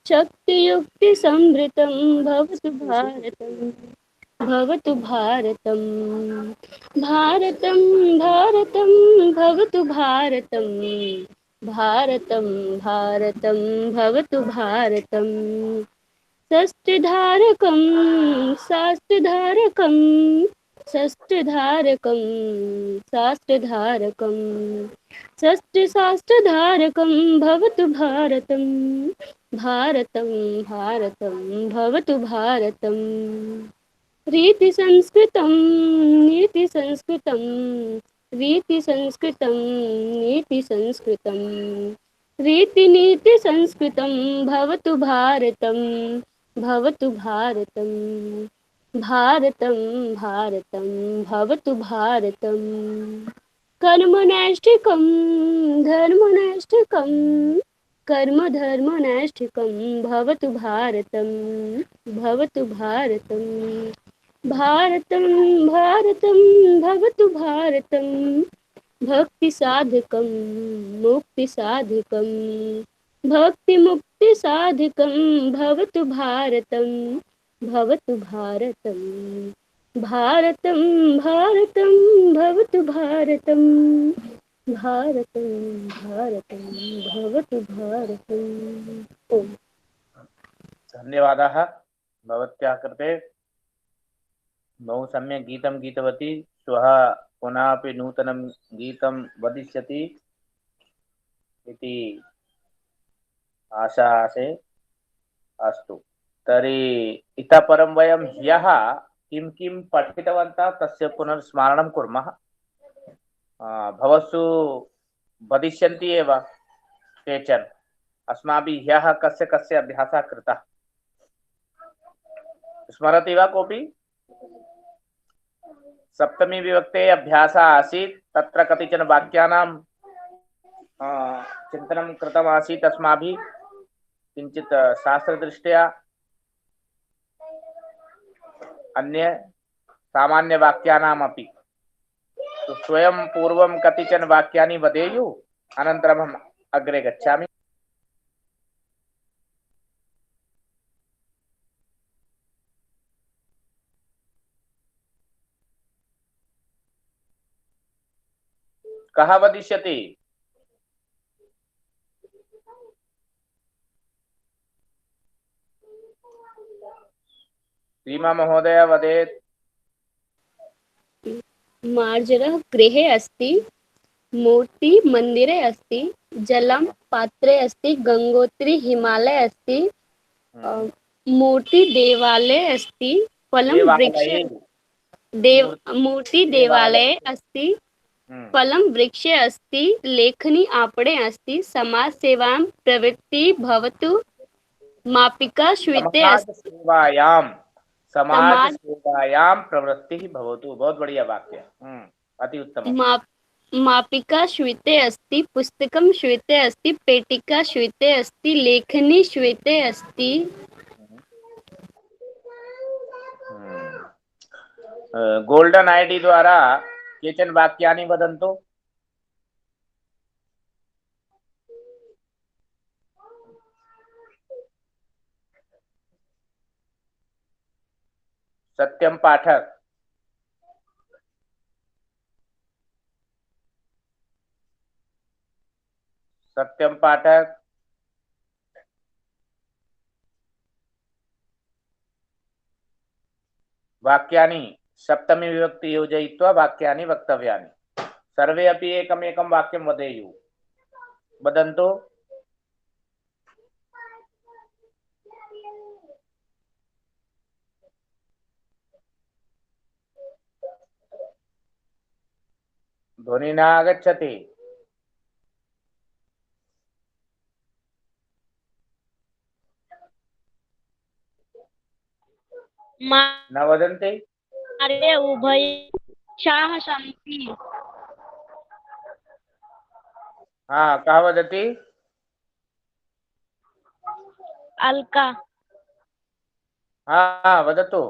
शक्तियुक्ति संवृतं भवतु भारतम् भवतु भारतम् भारतं भारतं भवतु भारतम् भारतं भारतं भवतु भारतम् शस्त्रधारकं शास्त्रधारकं शस्त्रधारकं शास्त्रधारकं शस्त्रशास्त्रधारकं भवतु भारतं भारतं भारतं भवतु भारतम् रीतिसंस्कृतं नीतिसंस्कृतं रीतिसंस्कृतं नीतिसंस्कृतं रीतिनीतिसंस्कृतं भवतु भारतं भवतु भारतं भारतं भारतं भवतु भारतम् कर्मनैष्ठिकं धर्मनैष्ठिकं कर्म धर्मनैष्ठिकं भवतु भारतं भवतु भारतं भारतं भारतं भवतु भारतं भक्तिसाधकं मुक्तिसाधकं भक्तिमुक्तिसाधकं भवतु भारतं भवतु भारतं भारतं भारतं भवतु भारतं भारतं भारतं भवतु भारतम्। ओम। धन्यवादाः भवत्याः कृते। बहु सम्यक् गीतं गीतवती। श्वः पुनः अपि नूतनं गीतं वदिष्यति इति आशा आसे। अस्तु, तर्हि इतः परं वयं ह्यः किं किं पठितवन्तः तस्य पुनर्स्मरणं कुर्मः। भवत्सु वदिष्यन्ति एव केचन। अस्माभिः ह्यः कस्य कस्य अभ्यासः कृतः स्मरति वा कोऽपि? सप्तमी विभक्ते अभ्यासः आसीत्। तत्र कतिचन वाक्यानां चिन्तनं कृतमासीत् अस्माभिः। किञ्चित् शास्त्रदृष्ट्या अन्य सामान्यवाक्यानामपि। तो स्वयं पूर्वं कतिचन वाक्यानि वदेयुः, अनन्तरम् अहम् अग्रे गच्छामि। कः वदिष्यति? सीमा महोदय वदेत्। मार्जरः गृहे अस्ति, मूर्ति मन्दिरे अस्ति, जलं पात्रे अस्ति, गंगोत्री हिमालये अस्ति, मूर्ति देवालये अस्ति, फलं वृक्षे मूर्ति देवालये अस्ति, फलं वृक्षे अस्ति, लेखनी आपणे अस्ति, समाजसेवां प्रवृत्ति भवतु, मापिका श्वेते अस्ति, समाज सेवायां प्रवृत्तिः भवतु। बहुत बढ़िया वाक्य। अति उत्तमम्। मापिका श्वेते अस्ति, पुस्तकं श्वेते अस्ति, पेटिका श्वेते अस्ति, लेखनी श्वेते अस्ति। गोल्डन आईडी द्वारा केचन वाक्यानि वदन्तु। सत्यम पाठक। सत्यम पाठक। वाक्यानि सप्तमी विभक्ति योजयित्वा वाक्यानि वक्तव्यानि। सर्वे अपि एकमेकं वाक्यं वदेयुः। वदन्तु। ध्वनिः न आगच्छति। न वदन्ति। अरे उभयशाः सन्ति। हाँ, कः वदति? अलका। हाँ, वदतु।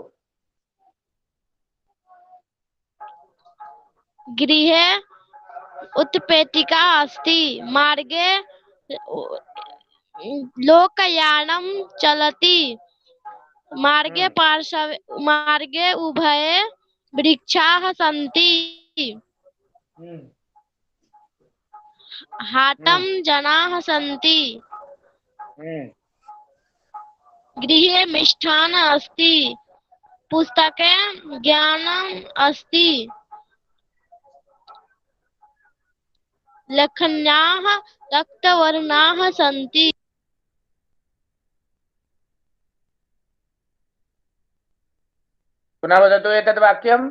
गृहे उत्पेटिका अस्ति, मार्गे लोकयानं चलति मार्गे उभये वृक्षाः सन्ति हाटं जनाः सन्ति गृहे मिष्टान्नम् अस्ति पुस्तके ज्ञानम् अस्ति लेखन्याः रक्तवर्णाः सन्ति। पुनः वदतु एतद् वाक्यम्।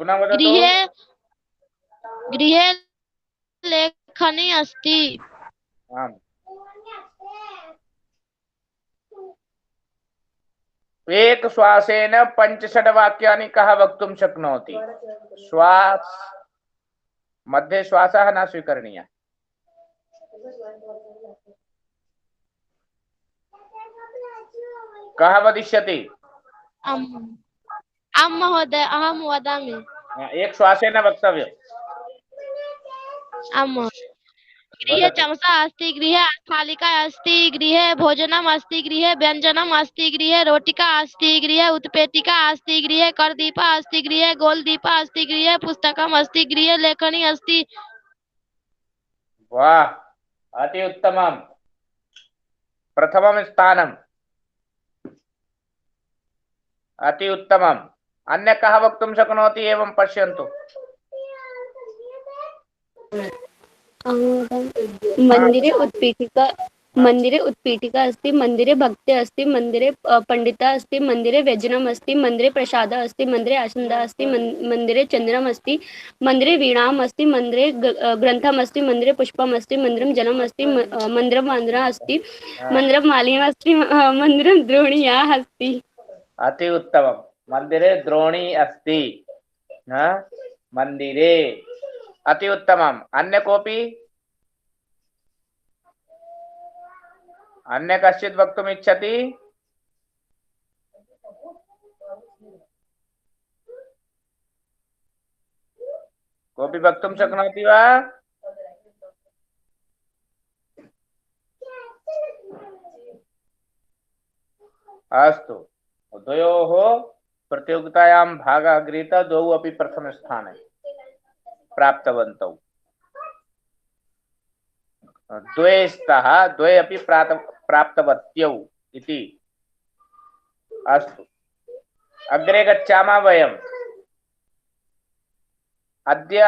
पुनः वदतु। गृहे लेखनी अस्ति। आम्। एकश्वासेन 5-6 वाक्यानि कः वक्तुं शक्नोति? श्वास मध्ये श्वासः न स्वीकरणीयः। कः वदिष्यति? महोदय अहं वदामि। एक श्वासेन वक्तव्यम्। गृहे चमसा अस्ति गृहे स्थालिका अस्ति गृहे भोजनम् अस्ति गृहे व्यञ्जनम् अस्ति गृहे रोटिका अस्ति गृहे उत्पेटिका अस्ति गृहे करदीपः अस्ति गृहे गोलदीपः अस्ति गृहे पुस्तकम् अस्ति गृहे लेखनी अस्ति। वाह, अति उत्तमम्। प्रथमं स्थानम्। अति उत्तमम्। अन्य कः वक्तुं शक्नोति? एवं पश्यन्तु। मंदिरे उत्पीठिका अस्ति मंदिरे भक्ते अस्ति मंदिरे पंडिता अस्ति मंदिरे व्यजनम् अस्ति मंदिरे प्रसादः अस्ति मंदिरे आसन्दः अस्ति मंदिरे चन्द्रम् अस्ति मंदिरे वीणाम् अस्ति मंदिरे ग्रन्थम् अस्ति मंदिरे पुष्पम् अस्ति मंदिरं जलम् अस्ति मंदिरं वान्द्रा अस्ति मंदिरं मालिनी अस्ति मंदिरं द्रोणीयाः अस्ति। अति उत्तमम्। मंदिरे द्रोणी अस्ति। मंदिरे। अति उत्तमम्। अन्य कोऽपि? अन्य कश्चित् वक्तुम् इच्छति? कोऽपि वक्तुं शक्नोति वा? अस्तु, द्वयोः प्रतियोगितायां भागः गृहीतः। द्वौ अपि प्रथमस्थाने प्राप्तवन्तौ। द्वे स्तः, द्वे अपि प्राप्तवत्यौ इति। अस्तु, अग्रे गच्छामः वयम्। अद्य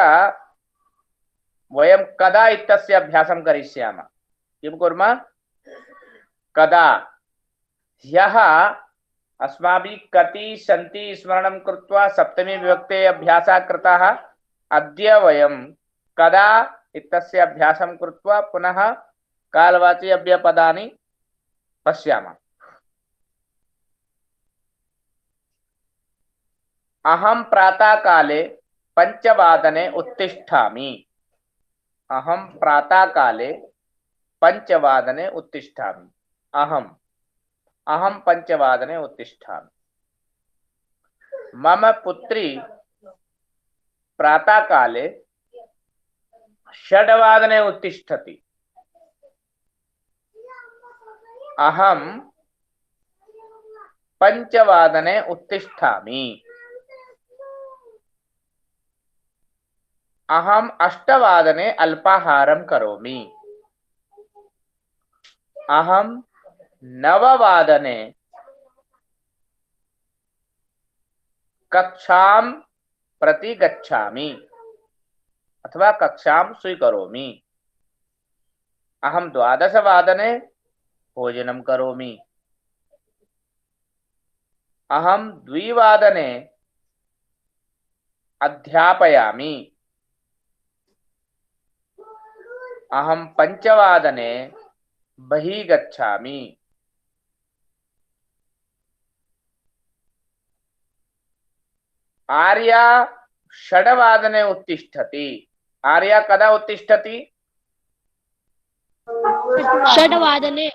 वयं कदा इत्यस्य अभ्यासं करिष्यामः। किं कुर्मः? कदा। ह्यः अस्माभिः कति सन्ति स्मरणं कृत्वा सप्तमी विभक्ते अभ्यासः कृतः। अद्य वयं कदा इत्यस्य अभ्यासं कृत्वा पुनः कालवाची अव्ययपदानि पश्यामः। अहं प्रातःकाले 5 उत्तिष्ठामि। अहं प्रातःकाले 5 उत्तिष्ठामि। अहं 5 उत्तिष्ठामि। मम पुत्री प्रातःकाले 6 उत्तिष्ठति। अहं 5 उत्तिष्ठामि। अहं 8 अल्पाहारं करोमि। अहं 9 कक्षां प्रति गच्छामि अथवा कक्षां स्वीकरोमि। अहं 12 भोजनं करोमि। अहं 2 अध्यापयामि। अहं 5 बहिः गच्छामि। आर्या 6 उत्तिष्ठति। आर्या कदा उत्तिष्ठति? 6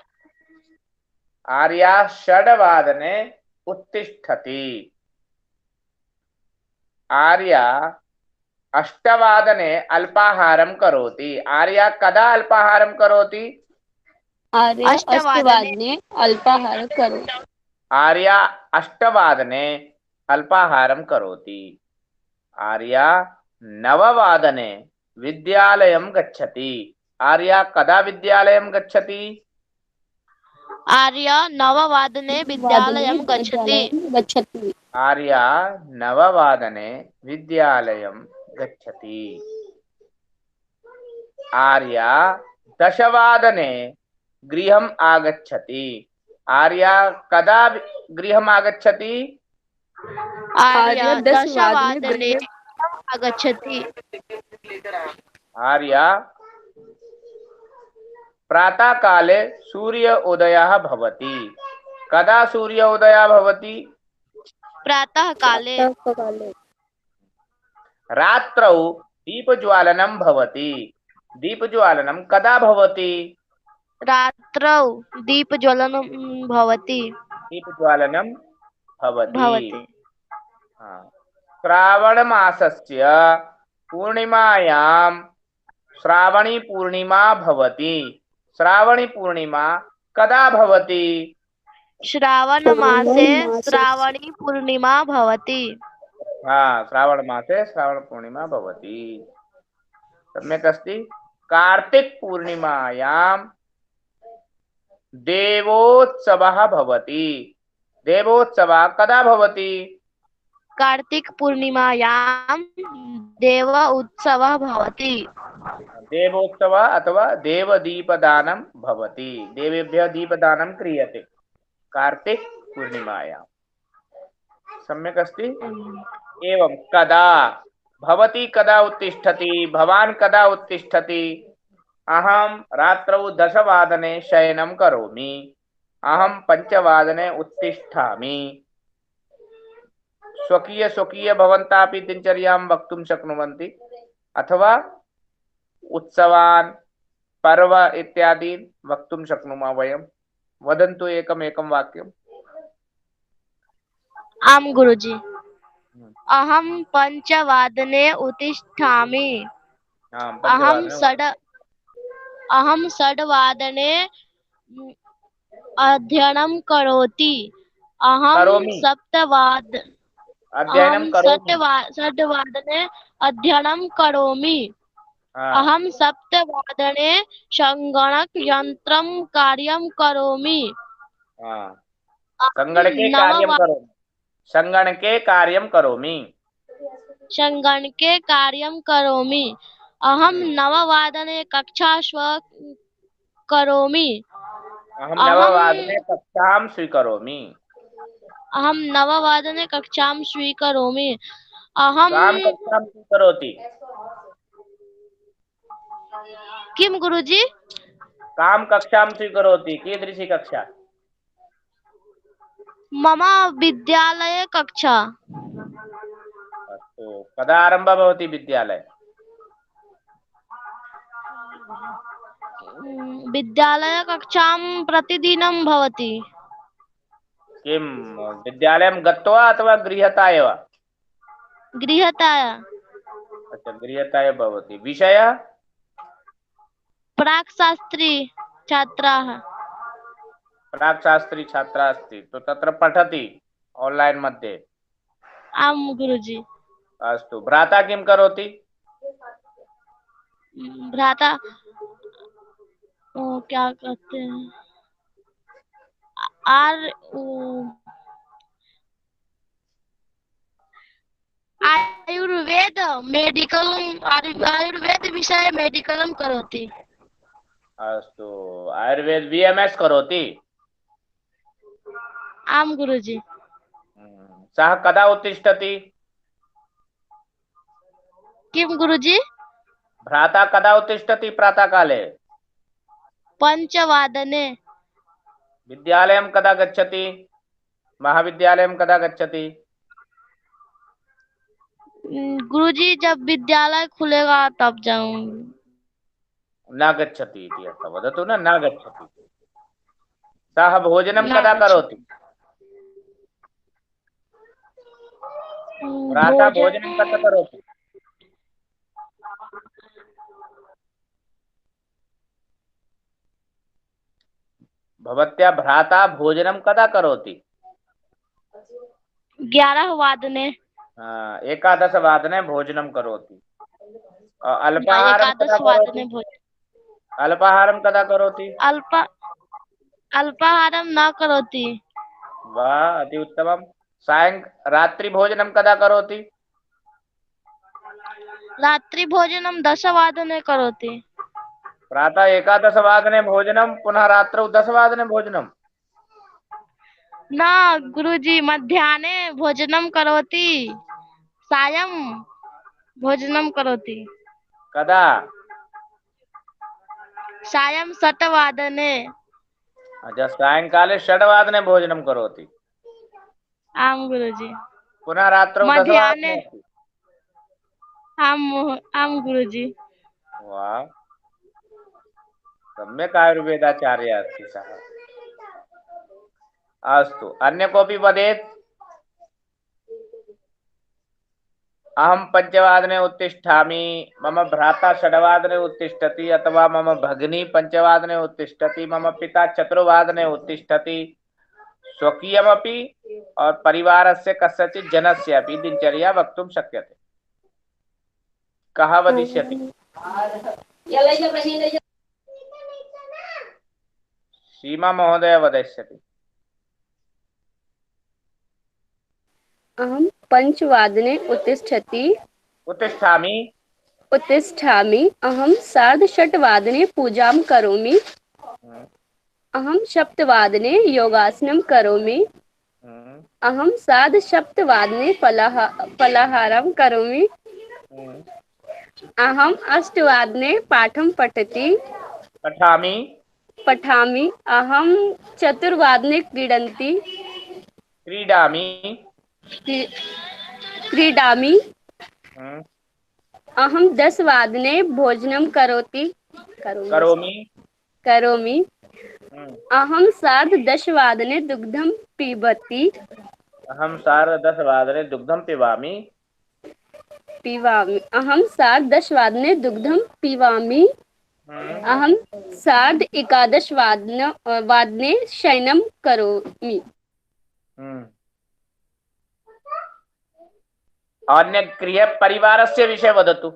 आर्या 6 उत्तिष्ठति। आर्या अष्टवादने अल्पाहारं करोति। आर्या कदा अल्पाहारं करोति? आर्य अष्टवादने अष्टवादने अल्पाहार करो। आर्या अष्टवादने अल्पाहारं करोति। आर्या नववादने विद्यालयं गच्छति। आर्या कदा विद्यालयं गच्छति? आर्य नववादने विद्यालयं गच्छति। गच्छति। आर्या नववादने विद्यालयं गच्छति। आर्या दशवादने गृहम् आगच्छति। आर्या कदा गृहम् आगच्छति? आर्य दशवादने दशवादने आगच्छति। आर्या प्रातःकाले सूर्योदयः भवति। कदा सूर्योदयः भवति? प्रातःकाले। रात्रौ दीपज्वालनं भवति। दीपज्वालनं कदा भवति? रात्रौ दीपज्वलनं भवति। दीपज्वालनं भवति। भवति। श्रावणमासस्य पूर्णिमायां श्रावणी पूर्णिमा भवति। श्रावणी पूर्णिमा कदा भवति? श्रावणमासे श्रावणी पूर्णिमा भवति। श्रावणमासे श्रावणपूर्णिमा भवति। सम्यक् अस्ति। कार्तिकपूर्णिमायां देवोत्सवः भवति। देवोत्सवः कदा भवति? कार्तिकपूर्णिमायां देव उत्सवः भवति। देवोत्सवः अथवा देवदीपदानं भवति। देवेभ्यः दीपदानं क्रियते कार्तिकपूर्णिमायां। सम्यक् अस्ति। एवं कदा भवती कदा उत्तिष्ठति? भवान् कदा उत्तिष्ठति? अहं रात्रौ 10 शयनं करोमि। अहं 5 उत्तिष्ठामि। स्वकीय भवन्तापि दिनचर्यां वक्तुं शक्नुवन्ति अथवा उत्सवान् पर्व इत्यादि वक्तुं शक्नुमः वयं। वदन्तु एकमेकं वाक्यम्। आम् गुरुजी। अहं 5 उत्तिष्ठामि। अहं 6 अध्ययनं करोति। अहं 7 अध्ययनं करोमि। अहं 7 संगणकयन्त्रं कार्यं करोमि। संगणके कार्यं करोमि। संगणके कार्यं करोमि। संगणके कार्यं करोमि। अहं 9 कक्षां करोमि। अहं 9 कक्षां स्वीकरोमि। अहं 9 कक्षां स्वीकरोमि। अहं कां कक्षां स्वीकरोति? किं गुरुजी? कां कक्षां स्वीकरोति? कीदृशी कक्षा? मम विद्यालये कक्षा। अस्तु। कदा आरम्भः भवति विद्यालये? विद्यालयकक्षां प्रतिदिनं भवति। किं विद्यालयं गत्वा अथवा गृहतः एव? गृहतः। अच्छा, गृहतः एव भवति। विषयः? प्राक्शास्त्री छात्राः। प्राक्शास्त्री छात्रा अस्ति तो तत्र पठति ऑनलाइन मध्ये। आम् गुरुजी। अस्तु। भ्राता किं करोति? भ्राता क्या कहते हैं आयुर्वेद विषये मेडिकलं करोति। अस्तु। आयुर्वेद VMS करोति? आम् गुरुजी। सः कदा उत्तिष्ठति? किं गुरुजी? भ्राता कदा उत्तिष्ठति प्रातःकाले? 5 विद्यालयं कदा गच्छति? महाविद्यालयं कदा गच्छति? गुरुजी जब विद्यालय खुलेगा तब जाऊंगी। न गच्छति इति अर्थः। वदतु न गच्छति। सः भोजनं कदा करोति? भ्राता भोजनं कदा करोति? भवत्या भ्राता भोजनं कदा करोति? 11 वादने। एकादशवादने भोजनं करोति। अल्पाहारं कदा 11 करोति? वादने भोजन। अल्पाहारं कदा करोति? अल्पाहारं न करोति। वाह, अति उत्तमं। रात्रिभोजनं कदा करोति? रात्रिभोजनं 10 वादने करोति। प्रातः एकादशवादने भोजनं, पुनः रात्रौ 10 भोजनं। न गुरुजी, मध्याह्ने भोजनं करोति, सायं भोजनं करोति। कदा? सायं 7 वादने। अच्छा, सायंकाले 6 भोजनं करोति। आम गुरुजी। पुनः रात्रौ मध्याह्ने 10 आम गुरुजी। वाह, सम्यक् आयुर्वेदाचार्य अस्ति सः। अस्तु, अन्य कोऽपि वदेत्? अहं 5 उत्तिष्ठामि, मम भ्राता 6 उत्तिष्ठति, अथवा मम भगिनी 5 उत्तिष्ठति, मम पिता 4 उत्तिष्ठति। स्वकीयमपि और परिवारस्य कस्यचित् जनस्य अपि दिनचर्या वक्तुं शक्यते। कः वदिष्यति? सीमा महोदय वदिष्यति। अहं 5 वादने उत्तिष्ठामि। अहं 6:30 पूजां करोमि। अहं 7 वादने योगासनं करोमि। अहं 7:30 फलाहारं करोमि। अहम् 8 वादने पाठं पठामि। अहं 4 वादने क्रीडामि। अहं 10 वादने भोजनं करोमि। अहं 10:30 दुग्धं पिबामि। अहं 10:30 दुग्धं पिबामि। अहं 10:30 दुग्धं पिबामि। अहं 11:30 शयनं करोमि। अन्य गृह परिवारस्य विषये वदतु।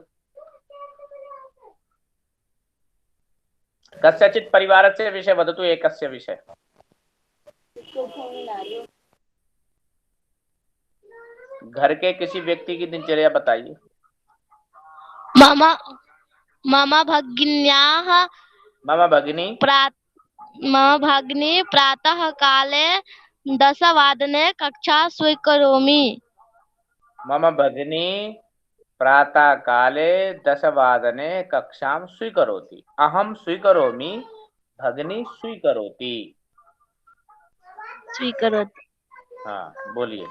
कस्यचित् परिवारस्य विषये वदतु, एकस्य विषये। घर के किसी व्यक्ति की दिनचर्या बताइए। मम भगिनी प्रातः काले 10 वादने कक्षा स्वीकरोमि। मम भगिनी प्रातः काले 10 वादने कक्षां स्वीकरोति। अहं स्वीकरोमि, भगिनी स्वीकरोति। हाँ, बोलिए।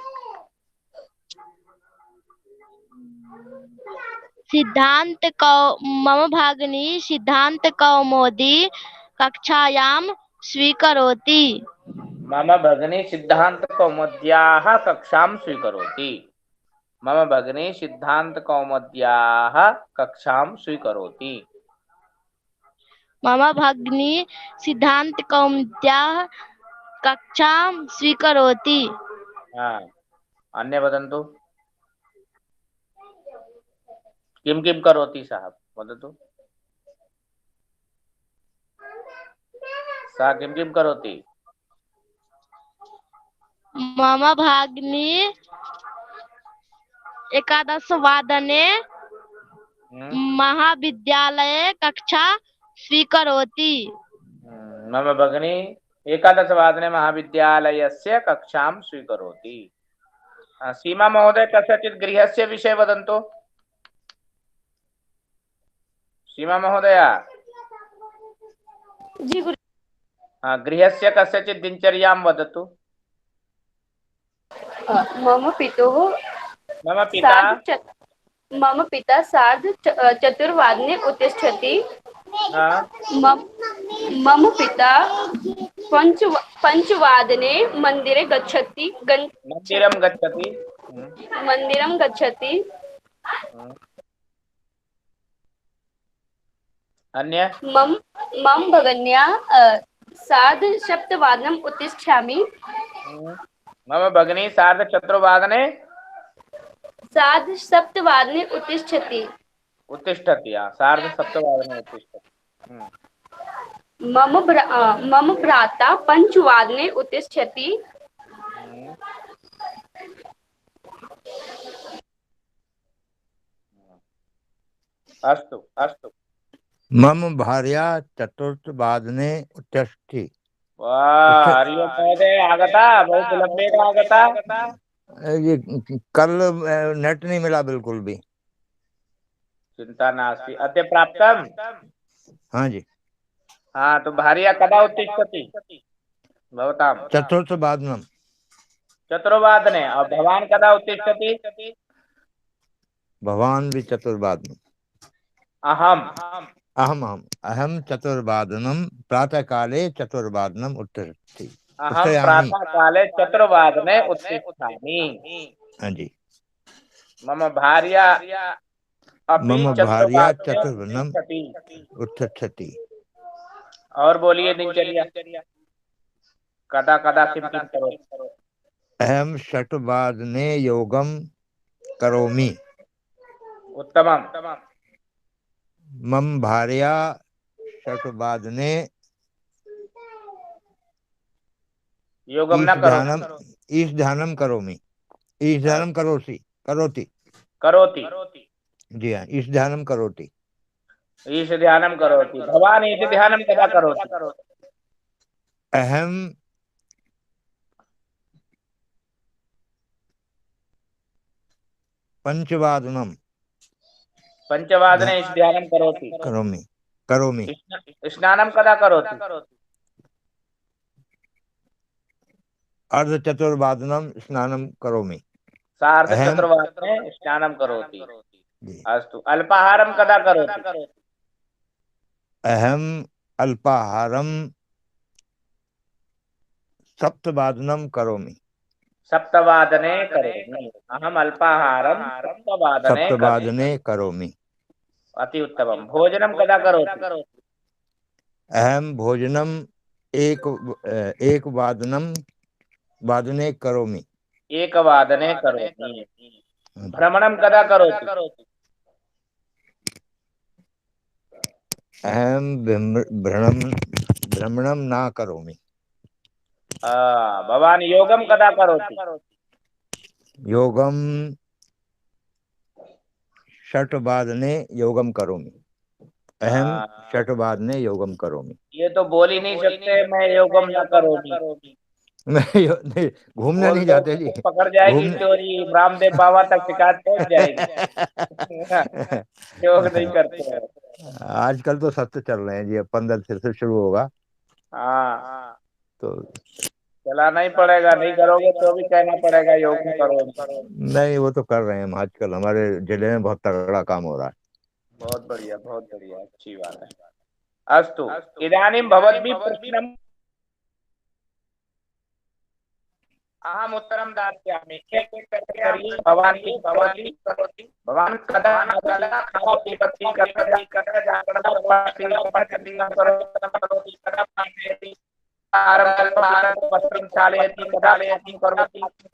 मम भगिनी सिद्धांत कौमुदी कक्षायां स्वीकरोति। मम भगिनी सिद्धांत कौमुद्याः कक्षां स्वीकरोति। मम भगिनी सिद्धांत कौमुद्याः कक्षां स्वीकरोति। मम भगिनी सिद्धांत कौमुद्याः कक्षां स्वीकरोति। हाँ, अन्य वदन्तु। किं किं करोति सः? वदतु। सा किं किं करोति? मम भगिनी 11 वादने महाविद्यालये कक्षा स्वीकरोति। मम भगिनी 11 वादने महाविद्यालयस्य कक्षां स्वीकरोति। सीमा महोदय, कस्यचित् गृहस्य विषये वदन्तु। सीमा महोदय। जी गुरु। गृहस्य कस्यचित् दिनचर्यां वदतु। मम पिता 4:30 उत्तिष्ठति। मम पिता 5 वादने मन्दिरं गच्छति। अन्य? मम भगिन्या सार्धसप्तवादनम् उत्तिष्ठामि। मम भगिनी सार्धचतुर्वादने सार्धसप्तवादने उत्तिष्ठति। उत्तिष्ठति। सार्धसप्तवादने उत्तिष्ठति। मम भ्राता पञ्चवादने उत्तिष्ठति। हम्म। अस्तु अस्तु। मम भार्या चतुर्थवादने उत्तिष्ठति। वाह, हरि ओम महोदय आगता, बहुत विलंबेन आगता। ये कल नेट नहीं मिला बिल्कुल भी। चिंता नास्ति, अद्य प्राप्तम। हाँ जी। हाँ, तो भार्या कदा उत्तिष्ठति भवतां? चतुर्थवादनम। चतुर्वादने। और भवान कदा उत्तिष्ठति? भवान भी चतुर्वादनम। अहम अहम अहम अहम चतुर्वादनम प्रातः काले चतुर्वादनम उत्तिष्ठति। अहम प्रातः काले चतुर्वादने उत्तिष्ठामि। हाँ जी। मम भार्या अपि मम भार्या चतुर्वादने चतुर्वादनम उत्तिष्ठति। उत्तिष्ठति। और बोलिए दिनचर्या कदा कदा किम किम करोति? अहम षट्वादने योगम करोमि। उत्तमम्। मम भार्या षट्वादने योगम न ईश ध्यानम करोमि। ईश ध्यानम करोति। जी हाँ, ईश ध्यानम करोति। ईश ध्यानम करोति। भवान ईश ध्यानम कदा करोति? अहम पंचवादनम पंचवादने ईश ध्यानम करोमि। स्नानम कदा करोति? अर्धचतुर्वादनम स्नानं करोमि। सार्धचतुर्वादने स्नानं करोति। अस्तु। अल्पाहारम कदा करोति? अहम अल्पाहारम सप्तवादनम करोमि। सप्तवादने करोमि। अहम अल्पाहारम सप्तवादने करोमि। अति उत्तमम। भोजनम कदा करोति? अहम भोजनम एक वादने करोमि। एकवादने करोमि। भ्रमणम कदा करोति? अहम भ्रमणम न करोमि। भवान योगम कदा करोति? योगम षट्वादने योगम करोमि। अहम षट्वादने योगम करोमि। ये तो बोल ही नहीं सकते मैं योगम न करोमि। मैं घूमने नहीं जाते जी। पकड़ जाएगी चोरी, रामदेव बाबा तक शिकायत पहुंच जाएगी। योग नहीं करते हैं। आजकल तो सत्य चल रहे हैं जी। अब 15 से शुरू होगा। हाँ, तो चलाना ही पड़ेगा। नहीं करोगे तो भी कहना पड़ेगा योग करो। नहीं, वो तो कर रहे हैं हम। आजकल हमारे जिले में बहुत तगड़ा काम हो रहा है। बहुत बढ़िया, बहुत बढ़िया, अच्छी बात है। अस्तु। इदानीं भवद्भिः प्रश्नम् अहम उत्तरं दास्यामि। एक-एक करके करिए। भवान कदा खादति कदा जागरणं वस्त्रं चालयति कदा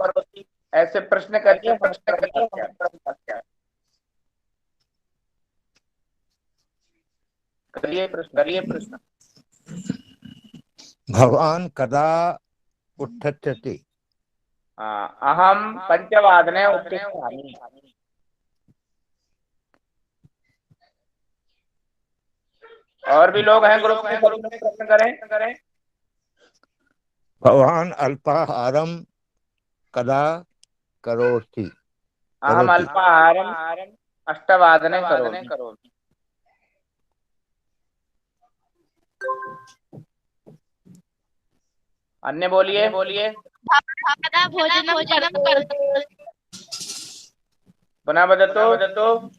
करोति। ऐसे प्रश्न करिए। करिए प्रश्न। भवान कदा उत्थत्यति? अहम पंचवादने उत्तिष्ठामि। और भी लोग हैं ग्रुप में, प्रश्न करें। भवान अल्पाहारम कदा करोति? अहम अल्पाहारम अष्टवादने करोमि। अन्य बोलिए। कदा भोजनं करोति? पुनः वदतु।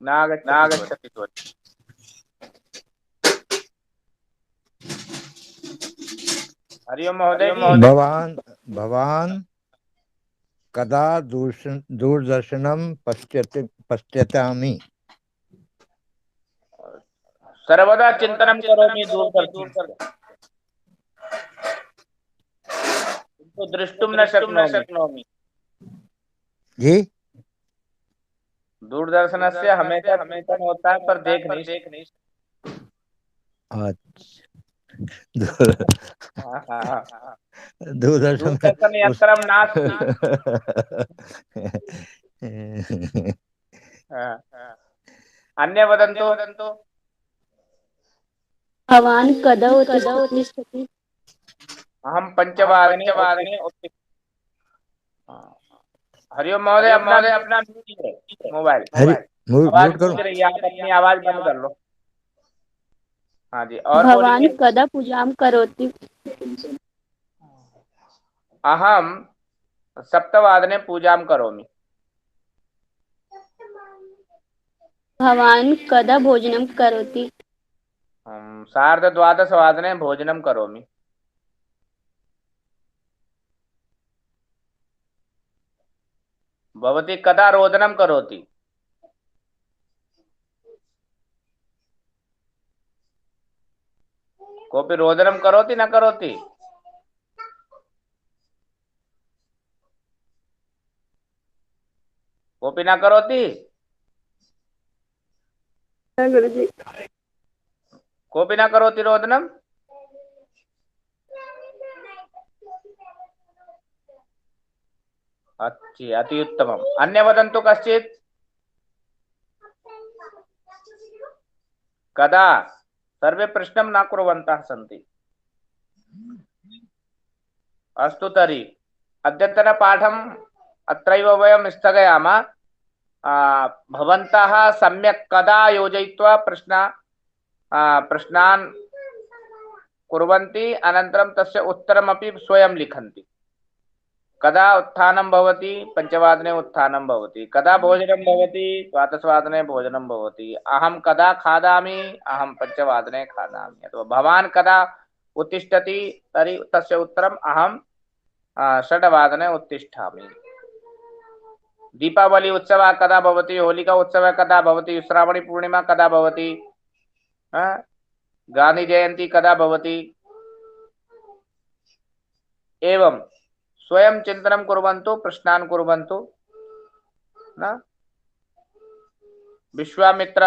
नागच्छति ध्वनिः। हरि ओम महोदय। भवान कदा दूरदर्शनम पश्यतामि। सर्वदा चिंतनं करोमि दूरदर्शनस्य किन्तु द्रष्टुं न शक्नोमि। जी, दूरदर्शनस्य हमेशा चिंतन होता है पर देख नहीं सकते। दूरदर्शन दूरदर्शन यत्रं नास्ति। अन्य वदन्तु। भवान् कदा उत्तिष्ठति? अहं पंचवादने उत्तिष्ठ। हरिओम महोदय, अपना मोबाइल आवाज म्यूट करो। गूंज रही है, आप अपनी आवाज बंद कर लो। हाँ जी, और भवान् बोलिए। कदा पूजां करोति? अहं सप्तवादने पूजां करोमि। भवान् कदा भोजनं करोति? सार्धद्वादशवादने भोजनं करोमि। भवती कदा रोदनं करोति? कोऽपि रोदनं करोति न करोति? कोऽपि न करोति? गुरुजी। कोऽपि न करोति रोदनं? अच्छी, अति उत्तमम्। अन्य वदन्तु कश्चित्। कदा? सर्वे प्रश्नं न कुर्वन्तः सन्ति। अस्तु तर्हि अद्यतनपाठम् अत्रैव वयं स्थगयामः। भवन्तः सम्यक् कदा योजयित्वा प्रश्नान् कुर्वन्ति, अनन्तरं तस्य उत्तरमपि स्वयं लिखन्ति। कदा उत्थानं भवति? पंचवादने उत्थानं भवति। कदा भोजनं भवति? द्वादशवादने भोजनं भवति। अहं कदा खादामि? अहं पंचवादने खादामि। अथवा भवान् कदा उत्तिष्ठति? तर्हि तस्य उत्तरम् अहं 6 उत्तिष्ठामि। दीपावली उत्सवः कदा भवति? होलिका उत्सवः कदा भवति? श्रावणी पूर्णिमा कदा भवति? गांधी जयंती कदा भवति? एवं स्वयं चिन्तनं कुर्वन्तु, प्रश्नान् कुर्वन्तु न। विश्वामित्र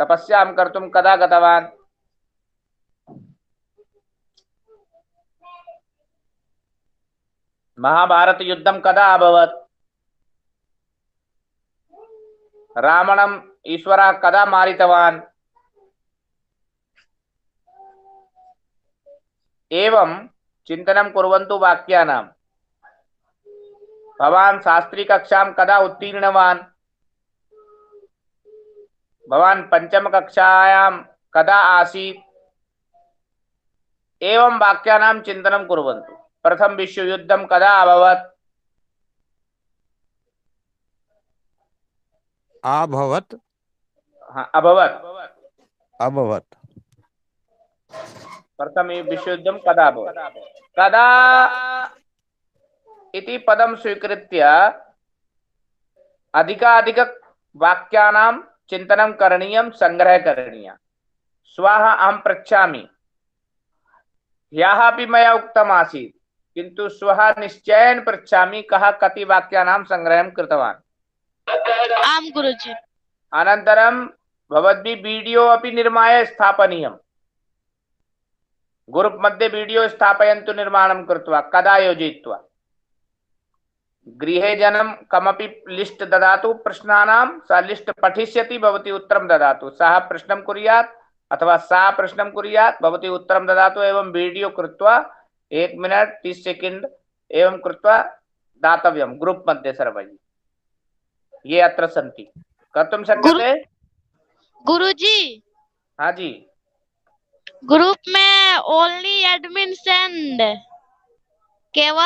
तपस्यां कर्तुं कदा गतवान्? महाभारत युद्धं कदा अभवत्? रावणं ईश्वरः कदा मारितवान्? एवं चिन्तनं कुर्वन्तु वाक्यानां। भवान् शास्त्री कक्षां कदा उत्तीर्णवान्? भवान् पंचम कक्षायां कदा आसीत्? एवं वाक्यानां चिन्तनं कुर्वन्तु। प्रथम विश्वयुद्धं कदा अभवत्? अभवत्। अभवत्। प्रथम विश्वयुद्धं कदा अभवत्? कदा इति पदं स्वीकृत्य अधिकाधिक वाक्यानां चिन्तनं करणीयं, संग्रह करणीयः। श्वः अहं पृच्छामि। ह्यः अपि मया उक्तमासीत्, किन्तु श्वः निश्चयेन पृच्छामि कः कति वाक्यानां संग्रहं कृतवान्। आम् गुरुजी। अनन्तरं भवद्भिः वीडियो अपि निर्माय स्थापनीयम्। ग्रुप् मध्ये वीडियो स्थापयन्तु, निर्माणं कृत्वा कदा योजयित्वा। गृहे जनं कमपि लिस्ट ददातु प्रश्नानां, सा लिस्ट पठिष्यति, भवती उत्तरं ददातु। सः प्रश्नं कुर्यात् अथवा सा प्रश्नं कुर्यात्, भवती उत्तरं ददातु। एवं वीडियो कृत्वा 1 मिनट 30 सेकंड एवं कृत्वा दातव्यं ग्रुप् मध्ये सर्वैः। ये अत्र सन्ति कर्तुं शक्यते। गुरुजी। हाँ जी। ग्रुप में ओनली एडमिन सेंड, केवल